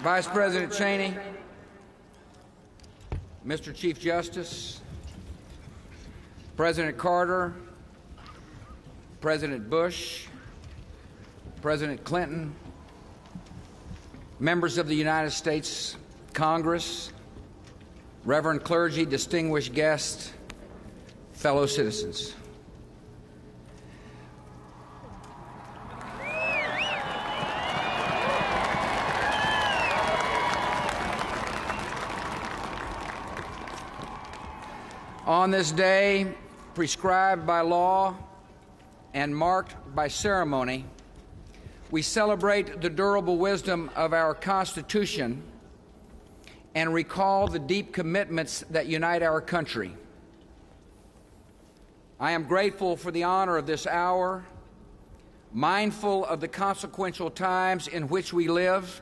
Vice President Cheney, Mr. Chief Justice, President Carter, President Bush, President Clinton, members of the United States Congress, Reverend clergy, distinguished guests, fellow citizens. On this day, prescribed by law and marked by ceremony, we celebrate the durable wisdom of our Constitution and recall the deep commitments that unite our country. I am grateful for the honor of this hour, mindful of the consequential times in which we live,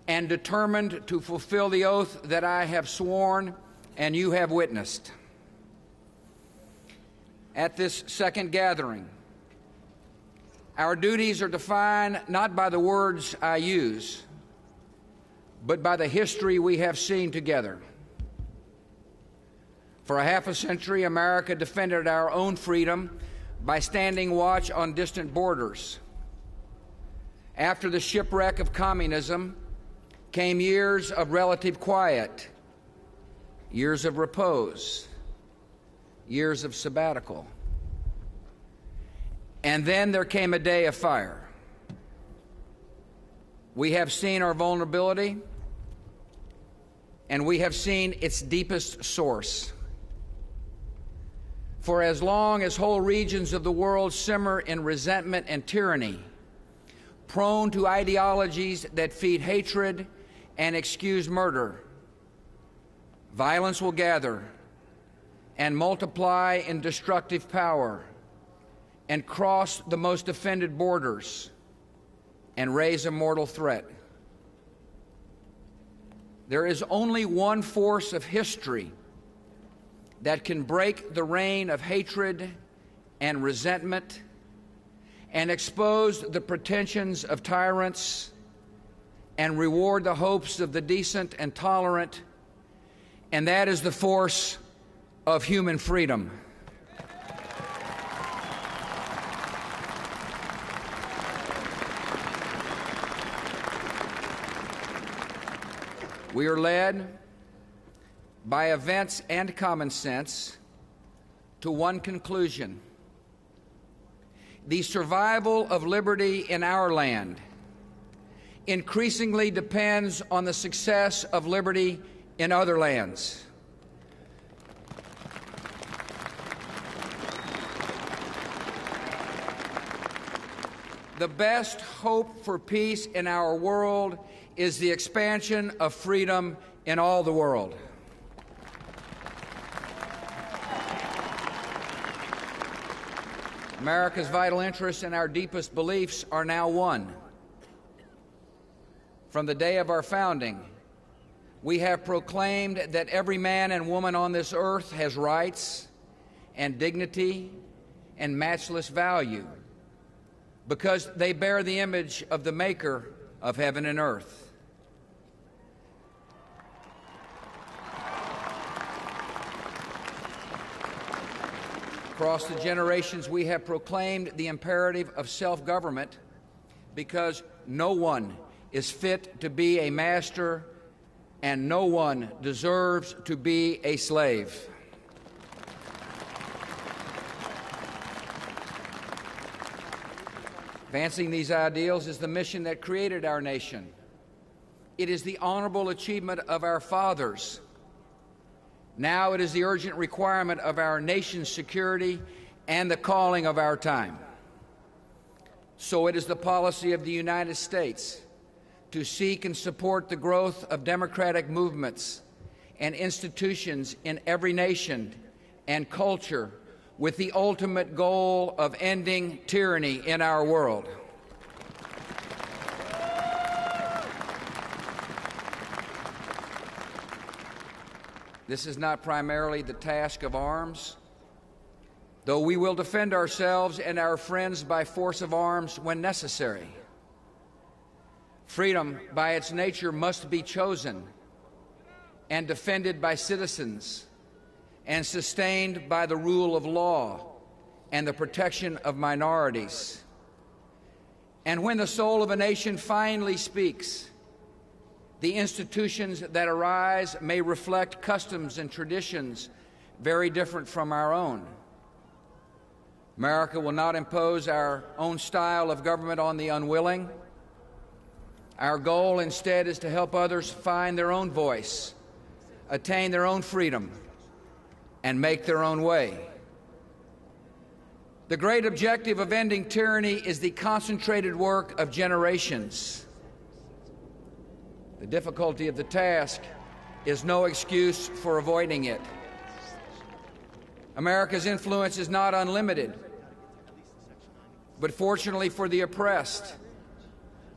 and determined to fulfill the oath that I have sworn and you have witnessed. At this second gathering, our duties are defined not by the words I use, but by the history we have seen together. For a half a century, America defended our own freedom by standing watch on distant borders. After the shipwreck of communism came years of relative quiet, years of repose, years of sabbatical. And then there came a day of fire. We have seen our vulnerability, and we have seen its deepest source. For as long as whole regions of the world simmer in resentment and tyranny, prone to ideologies that feed hatred and excuse murder, violence will gather and multiply in destructive power and cross the most offended borders and raise a mortal threat. There is only one force of history that can break the reign of hatred and resentment and expose the pretensions of tyrants and reward the hopes of the decent and tolerant, and that is the force of human freedom. We are led by events and common sense to one conclusion: the survival of liberty in our land increasingly depends on the success of liberty in other lands. The best hope for peace in our world is the expansion of freedom in all the world. America's vital interests and our deepest beliefs are now one. From the day of our founding, we have proclaimed that every man and woman on this earth has rights and dignity and matchless value because they bear the image of the Maker of heaven and earth. Across the generations, we have proclaimed the imperative of self-government because no one is fit to be a master and no one deserves to be a slave. Advancing these ideals is the mission that created our nation. It is the honorable achievement of our fathers. Now it is the urgent requirement of our nation's security and the calling of our time. So it is the policy of the United States to seek and support the growth of democratic movements and institutions in every nation and culture with the ultimate goal of ending tyranny in our world. This is not primarily the task of arms, though we will defend ourselves and our friends by force of arms when necessary. Freedom, by its nature, must be chosen and defended by citizens and sustained by the rule of law and the protection of minorities. And when the soul of a nation finally speaks, the institutions that arise may reflect customs and traditions very different from our own. America will not impose our own style of government on the unwilling. Our goal instead is to help others find their own voice, attain their own freedom, and make their own way. The great objective of ending tyranny is the concentrated work of generations. The difficulty of the task is no excuse for avoiding it. America's influence is not unlimited, but fortunately for the oppressed,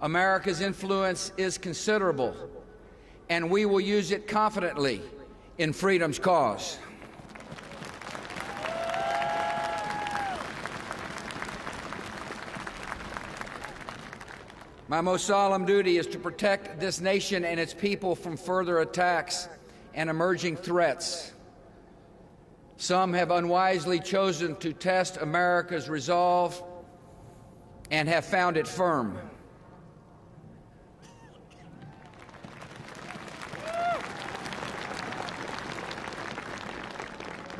America's influence is considerable, and we will use it confidently in freedom's cause. My most solemn duty is to protect this nation and its people from further attacks and emerging threats. Some have unwisely chosen to test America's resolve and have found it firm.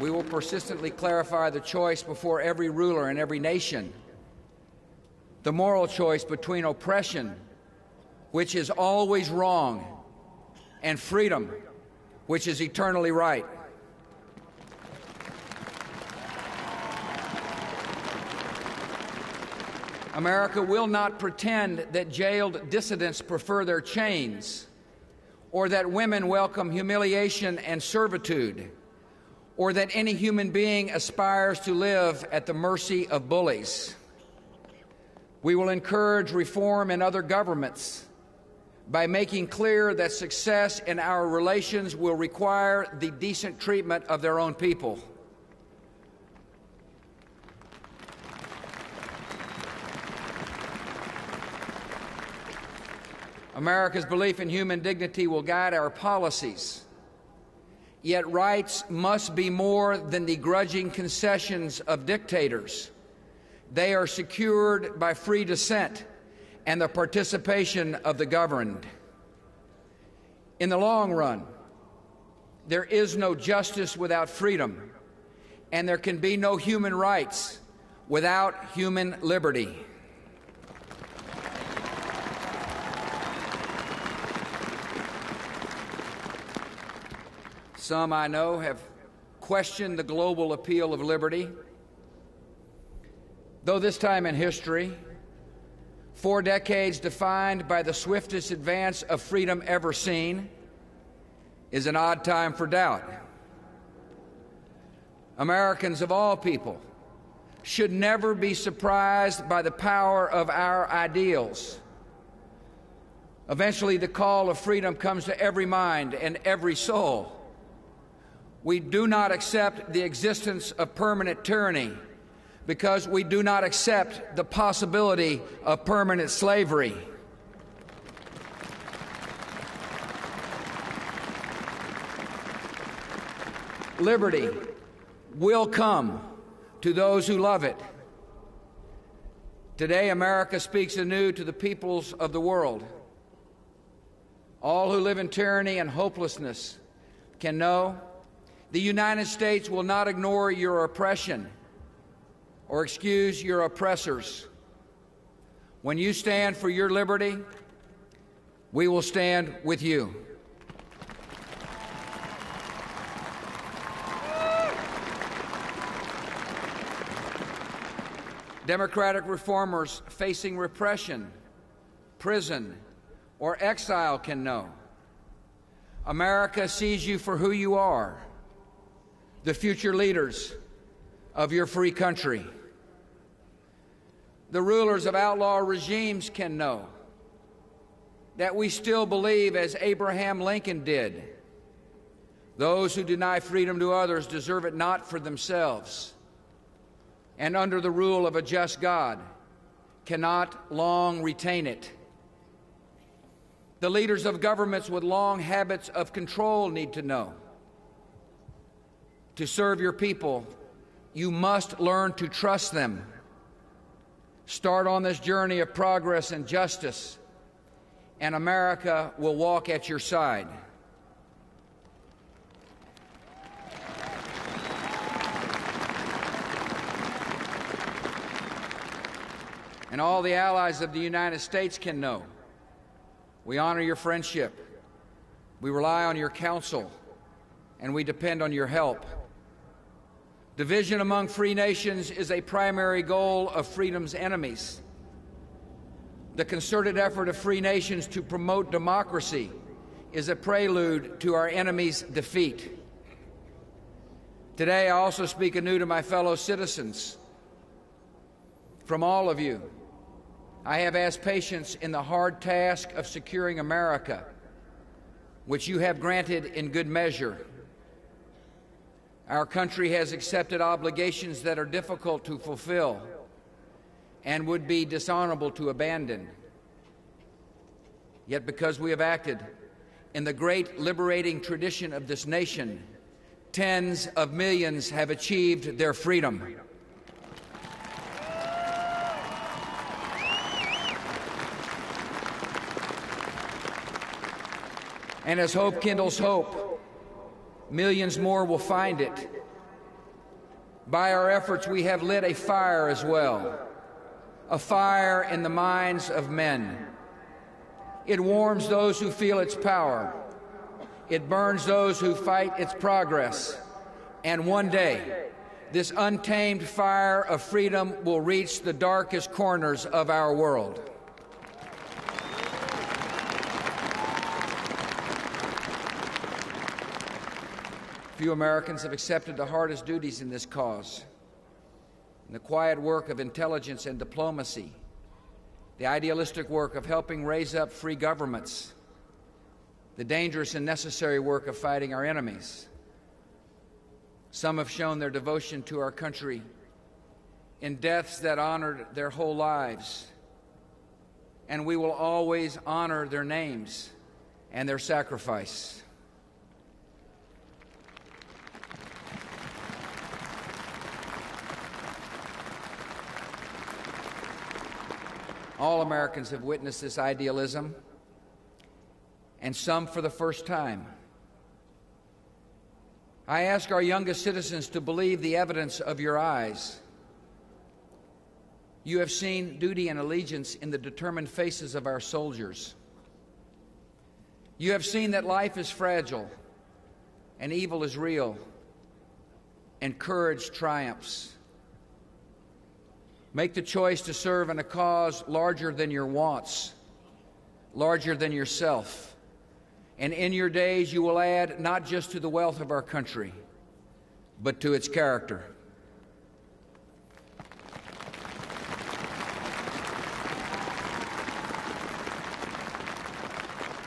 We will persistently clarify the choice before every ruler in every nation, the moral choice between oppression, which is always wrong, and freedom, which is eternally right. America will not pretend that jailed dissidents prefer their chains, or that women welcome humiliation and servitude, or that any human being aspires to live at the mercy of bullies. We will encourage reform in other governments by making clear that success in our relations will require the decent treatment of their own people. America's belief in human dignity will guide our policies. Yet rights must be more than the grudging concessions of dictators. They are secured by free dissent and the participation of the governed. In the long run, there is no justice without freedom, and there can be no human rights without human liberty. Some, I know, have questioned the global appeal of liberty. Though this time in history, 4 decades defined by the swiftest advance of freedom ever seen, is an odd time for doubt. Americans of all people should never be surprised by the power of our ideals. Eventually, the call of freedom comes to every mind and every soul. We do not accept the existence of permanent tyranny because we do not accept the possibility of permanent slavery. Liberty will come to those who love it. Today, America speaks anew to the peoples of the world. All who live in tyranny and hopelessness can know the United States will not ignore your oppression or excuse your oppressors. When you stand for your liberty, we will stand with you. Democratic reformers facing repression, prison, or exile can know America sees you for who you are, the future leaders of your free country. The rulers of outlaw regimes can know that we still believe, as Abraham Lincoln did, those who deny freedom to others deserve it not for themselves, and under the rule of a just God cannot long retain it. The leaders of governments with long habits of control need to know. To serve your people, you must learn to trust them. Start on this journey of progress and justice, and America will walk at your side. And all the allies of the United States can know. We honor your friendship, we rely on your counsel, and we depend on your help. Division among free nations is a primary goal of freedom's enemies. The concerted effort of free nations to promote democracy is a prelude to our enemies' defeat. Today, I also speak anew to my fellow citizens. From all of you, I have asked patience in the hard task of securing America, which you have granted in good measure. Our country has accepted obligations that are difficult to fulfill and would be dishonorable to abandon. Yet because we have acted in the great liberating tradition of this nation, tens of millions have achieved their freedom. And as hope kindles hope, millions more will find it. By our efforts, we have lit a fire as well, a fire in the minds of men. It warms those who feel its power. It burns those who fight its progress. And one day, this untamed fire of freedom will reach the darkest corners of our world. Few Americans have accepted the hardest duties in this cause. In the quiet work of intelligence and diplomacy, the idealistic work of helping raise up free governments, the dangerous and necessary work of fighting our enemies. Some have shown their devotion to our country in deaths that honored their whole lives, and we will always honor their names and their sacrifice. All Americans have witnessed this idealism, and some for the first time. I ask our youngest citizens to believe the evidence of your eyes. You have seen duty and allegiance in the determined faces of our soldiers. You have seen that life is fragile, and evil is real, and courage triumphs. Make the choice to serve in a cause larger than your wants, larger than yourself. And in your days you will add not just to the wealth of our country, but to its character.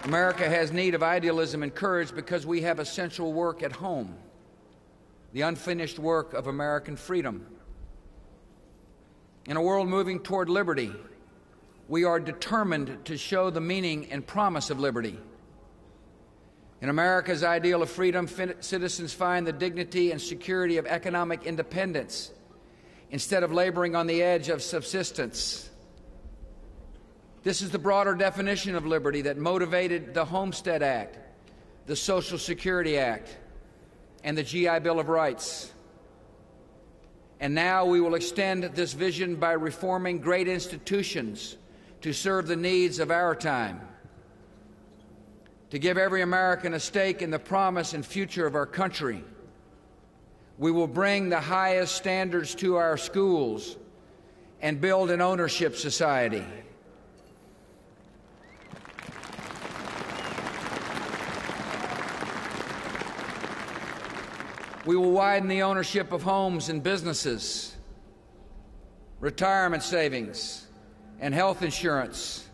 America has need of idealism and courage because we have essential work at home, the unfinished work of American freedom. In a world moving toward liberty, we are determined to show the meaning and promise of liberty. In America's ideal of freedom, citizens find the dignity and security of economic independence instead of laboring on the edge of subsistence. This is the broader definition of liberty that motivated the Homestead Act, the Social Security Act, and the GI Bill of Rights. And now we will extend this vision by reforming great institutions to serve the needs of our time, to give every American a stake in the promise and future of our country. We will bring the highest standards to our schools and build an ownership society. We will widen the ownership of homes and businesses, retirement savings, and health insurance,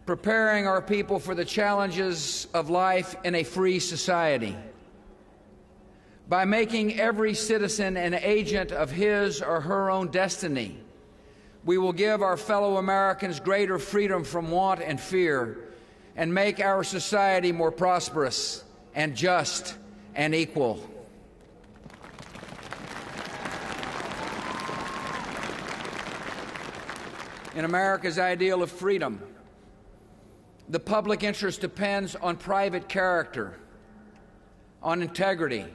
preparing our people for the challenges of life in a free society. By making every citizen an agent of his or her own destiny, we will give our fellow Americans greater freedom from want and fear, and make our society more prosperous and just and equal. In America's ideal of freedom, the public interest depends on private character, on integrity,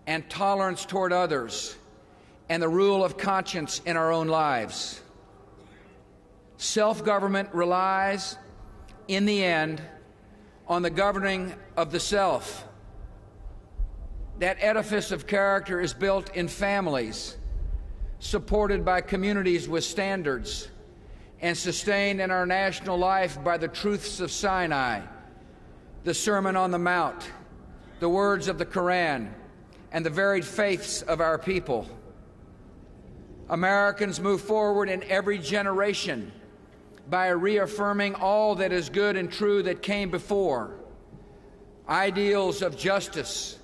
and tolerance toward others, and the rule of conscience in our own lives. Self-government relies, in the end, on the governing of the self. That edifice of character is built in families, supported by communities with standards, and sustained in our national life by the truths of Sinai, the Sermon on the Mount, the words of the Quran, and the varied faiths of our people. Americans move forward in every generation by reaffirming all that is good and true that came before, ideals of justice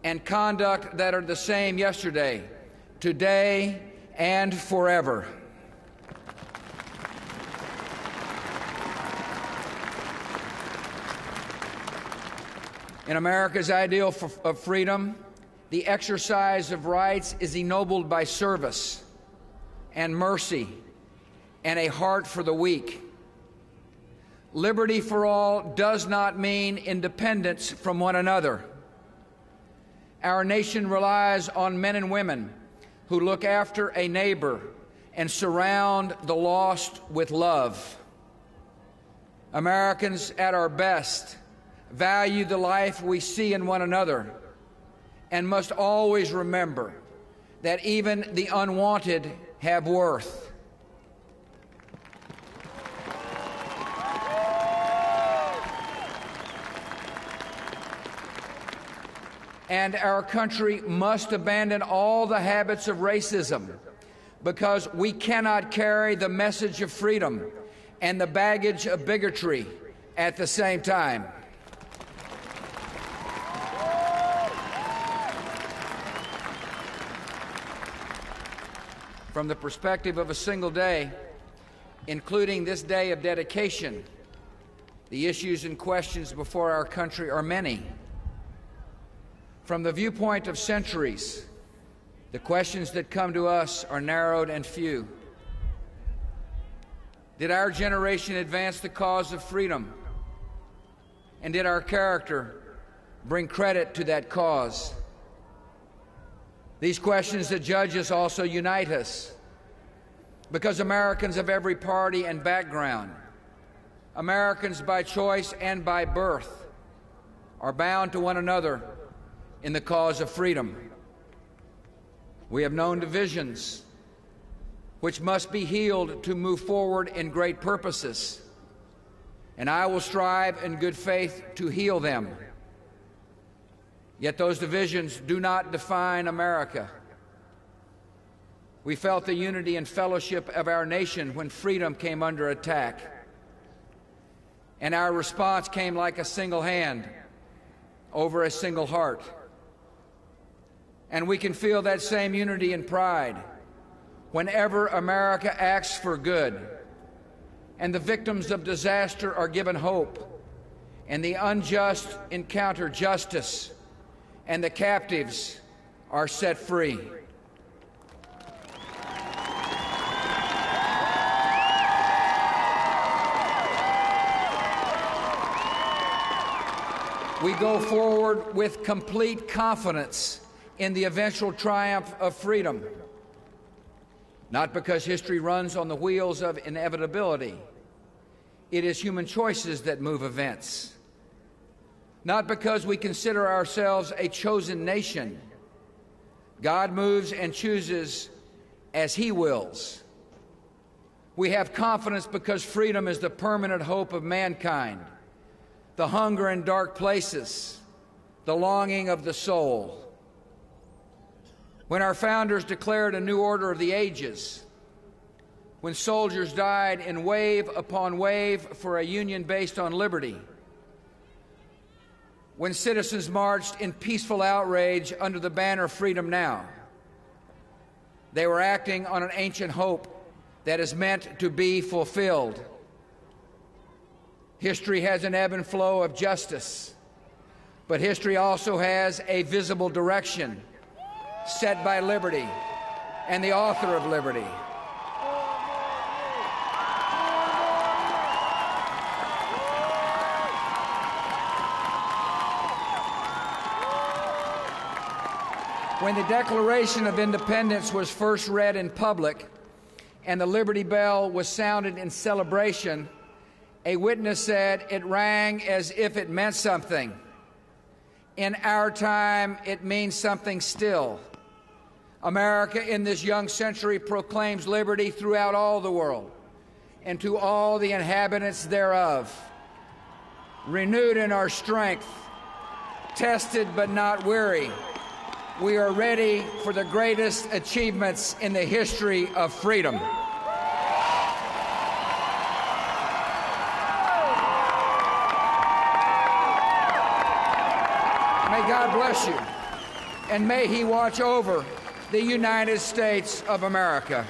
and conduct that are the same yesterday, today, and forever. In America's ideal of freedom, the exercise of rights is ennobled by service and mercy and a heart for the weak. Liberty for all does not mean independence from one another. Our nation relies on men and women who look after a neighbor and surround the lost with love. Americans at our best value the life we see in one another and must always remember that even the unwanted have worth. And our country must abandon all the habits of racism, because we cannot carry the message of freedom and the baggage of bigotry at the same time. From the perspective of a single day, including this day of dedication, the issues and questions before our country are many. From the viewpoint of centuries, the questions that come to us are narrowed and few. Did our generation advance the cause of freedom? And did our character bring credit to that cause? These questions that judge us also unite us, because Americans of every party and background, Americans by choice and by birth, are bound to one another in the cause of freedom. We have known divisions which must be healed to move forward in great purposes, and I will strive in good faith to heal them. Yet those divisions do not define America. We felt the unity and fellowship of our nation when freedom came under attack, and our response came like a single hand over a single heart. And we can feel that same unity and pride whenever America acts for good, and the victims of disaster are given hope, and the unjust encounter justice, and the captives are set free. We go forward with complete confidence in the eventual triumph of freedom, not because history runs on the wheels of inevitability. It is human choices that move events. Not because we consider ourselves a chosen nation. God moves and chooses as He wills. We have confidence because freedom is the permanent hope of mankind, the hunger in dark places, the longing of the soul. When our founders declared a new order of the ages, when soldiers died in wave upon wave for a union based on liberty, when citizens marched in peaceful outrage under the banner Freedom Now, they were acting on an ancient hope that is meant to be fulfilled. History has an ebb and flow of justice, but history also has a visible direction set by liberty and the author of liberty. When the Declaration of Independence was first read in public and the Liberty Bell was sounded in celebration, a witness said it rang as if it meant something. In our time, it means something still. America in this young century proclaims liberty throughout all the world and to all the inhabitants thereof. Renewed in our strength, tested but not weary, we are ready for the greatest achievements in the history of freedom. May God bless you, and may He watch over the United States of America.